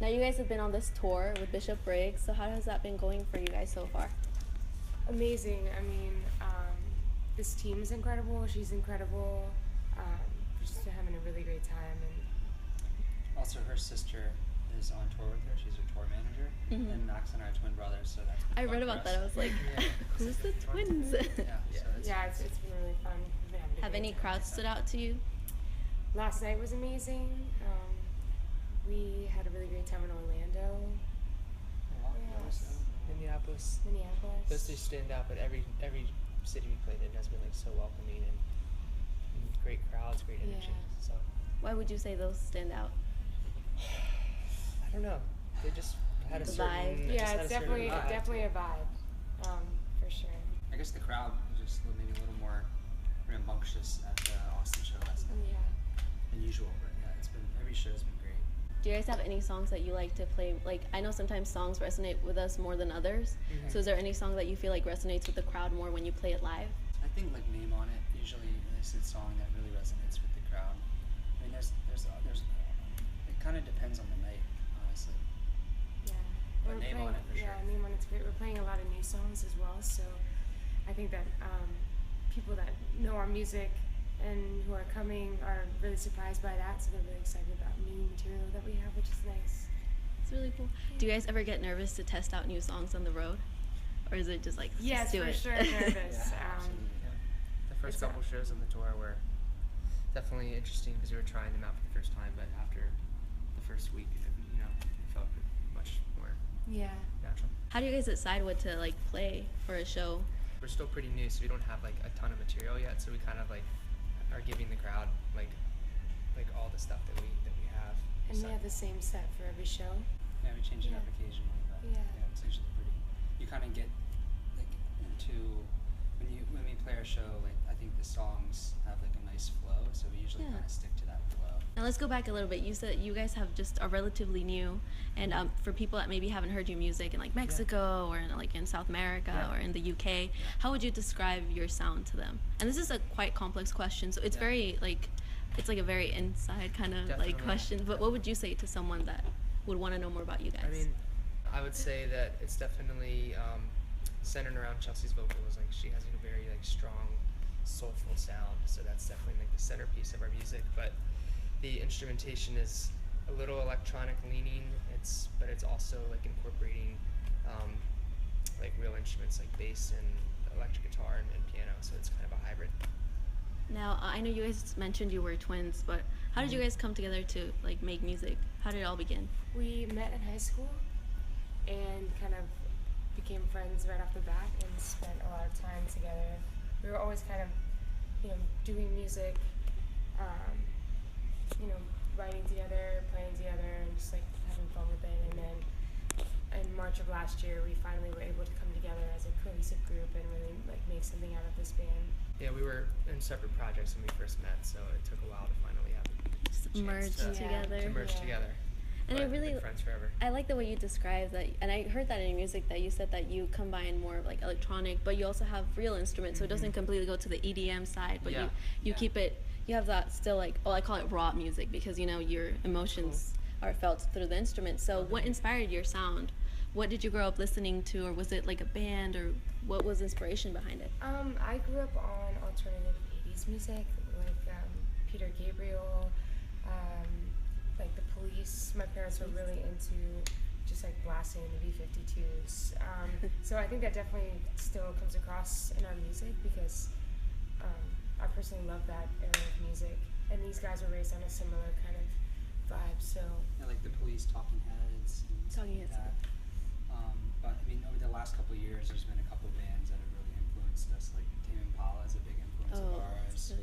Now you guys have been on this tour with Bishop Briggs, so how has that been going for you guys so far? Amazing. I mean, this team is incredible. She's incredible. We're just having a really great time. And Also, her sister is on tour with her. She's her tour manager, and Max and I are twin brothers, so that's been I fun read for about us. that. I was like, who's the twins? Yeah, so it's, yeah, it's been really fun. We've been having a Have great any time. crowds stood out to you? Last night was amazing. We had a really great time in Orlando, Minneapolis. Minneapolis. Those two stand out, but every city we played in has been like so welcoming and great crowds, great energy. Yeah. So Why would you say those stand out? I don't know. They just had a The certain. vibe. they just Yeah, had it's a certain definitely vibe. definitely a vibe, for sure. I guess the crowd was just maybe a little more rambunctious at the Austin show last night Yeah. than usual, but yeah, every show's been great. Do you guys have any songs that you like to play? Like, I know sometimes songs resonate with us more than others. So is there any song that you feel like resonates with the crowd more when you play it live? I think like Name on It usually is a song that really resonates with the crowd. I mean, there's it kind of depends on the night, honestly. Yeah. But And we're Name on playing- It for sure. Yeah, Name on It's great. We're playing a lot of new songs as well, so I think that people that know our music and who are coming are really surprised by that, so they're really excited about new material that we have, which is nice. It's really cool. Do you guys ever get nervous to test out new songs on the road? Or is it just like, Yes, just do for it? sure nervous. Yeah, absolutely. Yeah. The first It's couple shows on the tour were definitely interesting because we were trying them out for the first time, but after the first week, it felt much more Yeah. natural. How do you guys decide what to like play for a show? We're still pretty new, so we don't have like a ton of material yet. So we kind of like are giving the crowd like all the stuff that we have. And we have the same set for every show. Yeah, we change it up Yeah. occasionally, but Yeah. it's usually pretty. You kind of get like into when we play our show. Like I think the songs have like a nice flow, so we usually Yeah. kind of stick to that flow. Now let's go back a little bit. You said you guys have just are relatively new, and for people that maybe haven't heard your music in like Mexico or in, like in South America Yeah. or in the UK, how would you describe your sound to them? And this is a quite complex question, so it's Yeah. very like it's like a very inside kind of Definitely. like question. But what would you say to someone that would want to know more about you guys? I mean, I would say that it's definitely centered around Chelsea's vocals. Like she has a very like strong, soulful sound, so that's definitely like the centerpiece of our music. But the instrumentation is a little electronic leaning. But it's also like incorporating like real instruments like bass and electric guitar and piano. So it's kind of a hybrid. Now I know you guys mentioned you were twins, but how did you guys come together to like make music? How did it all begin? We met in high school and kind of became friends right off the bat and spent a lot of time together. We were always kind of, doing music, writing together, playing together, and just like having fun with it. And then in March of last year, we finally were able to come together as a cohesive group and really like make something out of this band. Yeah, we were in separate projects when we first met, so it took a while to finally have a Just chance merge to together. merge Yeah. together. And I But really been friends forever. I like the way you describe that, and I heard that in your music that you said that you combine more of like electronic, but you also have real instruments, so it doesn't completely go to the EDM side, but Yeah. you keep it, you have that still like, I call it raw music because your emotions are felt through the instrument. So what inspired your sound? What did you grow up listening to, or was it like a band, or what was inspiration behind it? I grew up on alternative 80s music, like Peter Gabriel, like the Police. My parents were really into just like blasting the B-52s. So I think that definitely still comes across in our music because I personally love that era of music. And these guys were raised on a similar kind of vibe, so Yeah, like the Police, Talking Heads, and stuff Talking like Heads. that. But I mean, over the last couple of years, there's been a couple bands that have really influenced us. Like Tame Impala is a big influence of ours,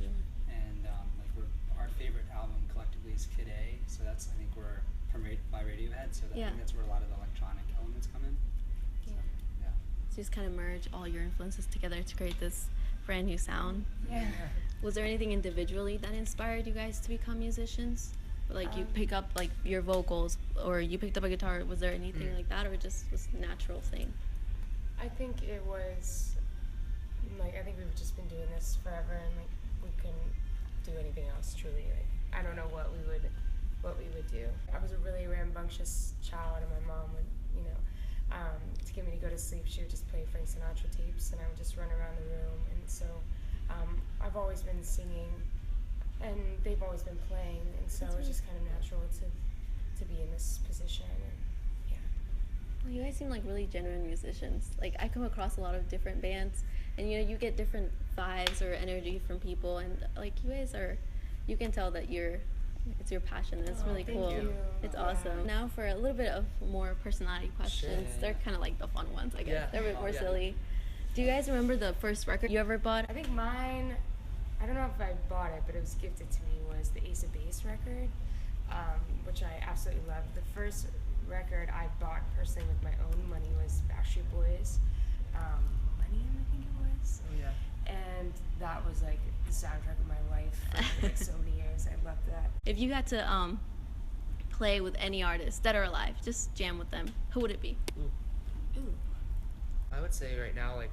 and like our favorite album collectively is Kid A. So that's I think we're by Radiohead. So I think that's where a lot of the electronic elements come in. So, yeah. So you just kind of merge all your influences together to create this brand new sound. yeah. Was there anything individually that inspired you guys to become musicians? Like you pick up like your vocals, or you picked up a guitar. Was there anything like that, or it just was a natural thing? I think it was like I think we've just been doing this forever, and like we couldn't do anything else. Truly, like I don't know what we would what we would do. I was a really rambunctious child, and my mom would, to get me to go to sleep, she would just play Frank Sinatra tapes, and I would just run around the room. And so I've always been singing, and they've always been playing, and so it's just kind of natural to be in this position. And well, you guys seem like really genuine musicians. Like, I come across a lot of different bands, and you get different vibes or energy from people, and like you guys you can tell that it's your passion, and it's really cool. Thank you. It's Yeah. awesome. Now for a little bit of more personality questions. Sure. They're kind of like the fun ones, I guess. Yeah. They're a bit more Yeah. silly. Do you guys remember the first record you ever bought? I think mine, I don't know if I bought it, but it was gifted to me, was the Ace of Base record, which I absolutely loved. The first record I bought personally with my own money was Backstreet Boys, Millennium, I think it was. Oh yeah. And that was like the soundtrack of my life for like so many years. I loved that. If you got to play with any artist, dead or alive, just jam with them, who would it be? Ooh. I would say right now, like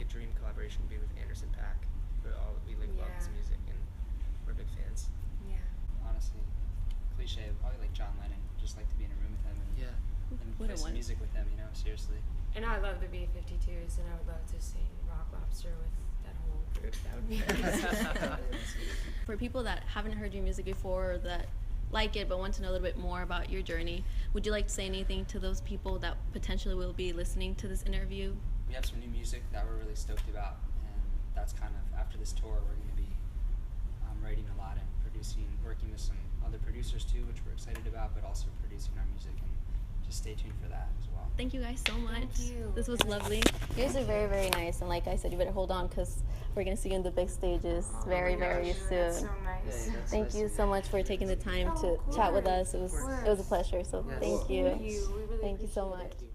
a dream collaboration would be with Anderson .Paak. We love his Yeah. music, and we're big fans. Yeah. Honestly, cliche, probably like John Lennon. Just like to be in a room with him and What play a some one. music with him. Seriously. And I love the B-52s, and I would love to sing Rock Lobster with that whole group. That would be amazing. For people that haven't heard your music before, or that like it but want to know a little bit more about your journey, would you like to say anything to those people that potentially will be listening to this interview? We have some new music that we're really stoked about, and that's kind of after this tour we're going to be writing a lot and working with some other producers too, which we're excited about, but also producing our music, and just stay tuned for that as well. Thank you guys so much. Thank you. This was lovely. You guys are very, very nice, and like I said, you better hold on because we're going to see you in the big stages very, very soon. That's so nice. Yeah, that's Thank nice you to so hear. much for taking the time Oh, to of chat with course, us. It of was course. a pleasure. So Yes. thank you. Thank you. We really Thank you so appreciate much. it.